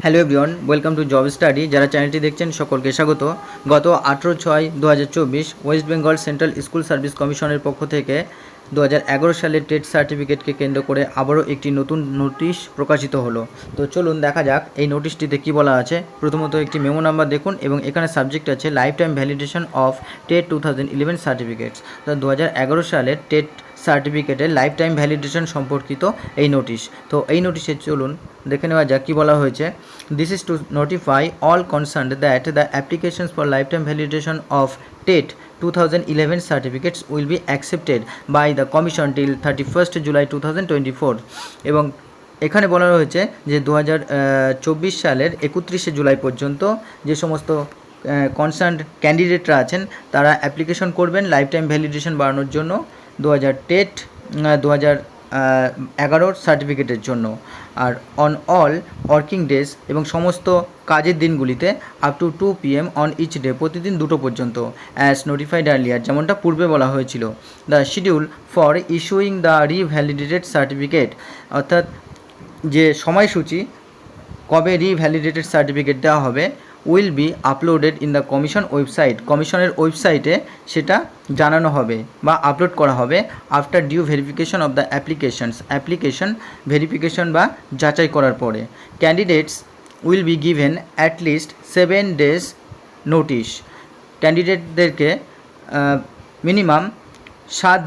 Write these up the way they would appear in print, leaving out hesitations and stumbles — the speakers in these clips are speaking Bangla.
Hello everyone, welcome to job study. যারা চ্যানেলটি দেখছেন সকলকে স্বাগত। গত 18/6/2024 West Bengal central school service কমিশনের পক্ষ থেকে 2011 সালের টেট সার্টিফিকেটকে কেন্দ্র করে আবারও একটি নতুন নোটিশ প্রকাশিত হলো। তো চলুন দেখা যাক এই নোটিশটিতে কী বলা আছে। প্রথমত একটি মেমো নাম্বার দেখুন এবং এখানে সাবজেক্ট আছে life time validation of TET 2011 certificates. তো 2011 সালের টেট সার্টিফিকেটের লাইফ টাইম ভ্যালিডেশন সম্পর্কিত এই নোটিশ। তো এই নোটিশে চলুন দেখে নেওয়া যাক কী বলা হয়েছে। This is to notify all concerned that the applications for life time validation of TET 2011 certificates will be accepted by the commission till 31st July 2024 এবং এখানে বলা হয়েছে যে 2024 সালের 31শে জুলাই পর্যন্ত যে সমস্ত কনসার্নড ক্যান্ডিডেটরা আছেন তারা অ্যাপ্লিকেশন করবেন লাইফ টাইম ভ্যালিডেশন বাড়ানোর জন্য 2011 সার্টিফিকেটের জন্য। আর অন অল ওয়ার্কিং ডেজ এবং সমস্ত কাজের দিনগুলিতে up to 2 PM on each day, প্রতিদিন 2টো পর্যন্ত, অ্যাজ নোটিফাইড আর্লিয়ার, যেমনটা পূর্বে বলা হয়েছিল। The schedule for issuing the revalidated certificate, অর্থাৎ যে সময়সূচি কবে রিভ্যালিডেটেড সার্টিফিকেট দেওয়া হবে, will be uploaded in the commission website, কমিশনের ওয়েবসাইটে সেটা জানানো হবে বা আপলোড করা হবে after due verification of the application verification বা যাচাই করার পরে। Candidates will be given at least 7 days notice, ক্যান্ডিডেটদেরকে মিনিমাম 7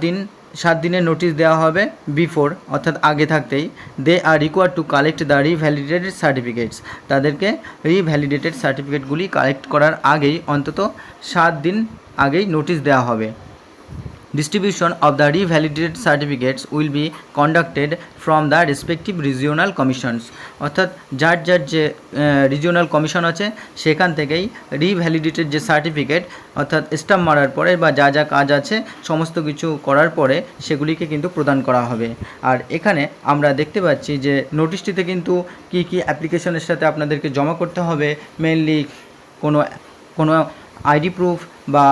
দিনের নোটিশ দেওয়া হবে বিফোর, অর্থাৎ আগে থাকতেই। They are required to collect the revalidated certificates, তাদেরকে রিভ্যালিডেটেড সার্টিফিকেটগুলি কালেক্ট করার আগেই অন্তত 7 দিন আগেই নোটিশ দেওয়া হবে। Distribution of the revalidated certificates will be conducted from the respective regional commissions, অর্থাৎ যার যে রিজিওনাল কমিশন আছে সেখান থেকেই রিভ্যালিডেটেড যে সার্টিফিকেট, অর্থাৎ স্টাম্প মারার পরে বা যা কাজ আছে সমস্ত কিছু করার পরে সেগুলিকে কিন্তু প্রদান করা হবে। আর এখানে আমরা দেখতে পাচ্ছি যে নোটিশটিতে কিন্তু কি অ্যাপ্লিকেশনের সাথে আপনাদেরকে জমা করতে হবে, মেনলি কোনো আইডি প্রুফ বা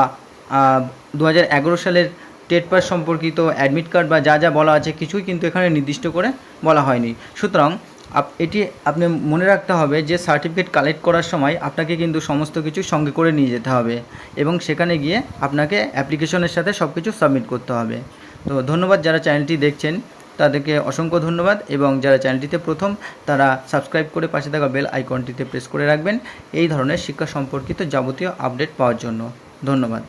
2011 সালের টেট পাস সম্পর্কিত অ্যাডমিট কার্ড বা যা বলা আছে কিছুই কিন্তু এখানে নির্দিষ্ট করে বলা হয়নি। সুতরাং এটি আপনি মনে রাখতে হবে যে সার্টিফিকেট কালেক্ট করার সময় আপনাকে কিন্তু সমস্ত কিছু সঙ্গে করে নিয়ে যেতে হবে এবং সেখানে গিয়ে আপনাকে অ্যাপ্লিকেশনের সাথে সব কিছু সাবমিট করতে হবে। তো ধন্যবাদ যারা চ্যানেলটি দেখছেন তাদেরকে অসংখ্য ধন্যবাদ, এবং যারা চ্যানেলটিতে প্রথম তারা সাবস্ক্রাইব করে পাশে থাকা বেল আইকনটিতে প্রেস করে রাখবেন এই ধরনের শিক্ষা সম্পর্কিত যাবতীয় আপডেট পাওয়ার জন্য। ধন্যবাদ।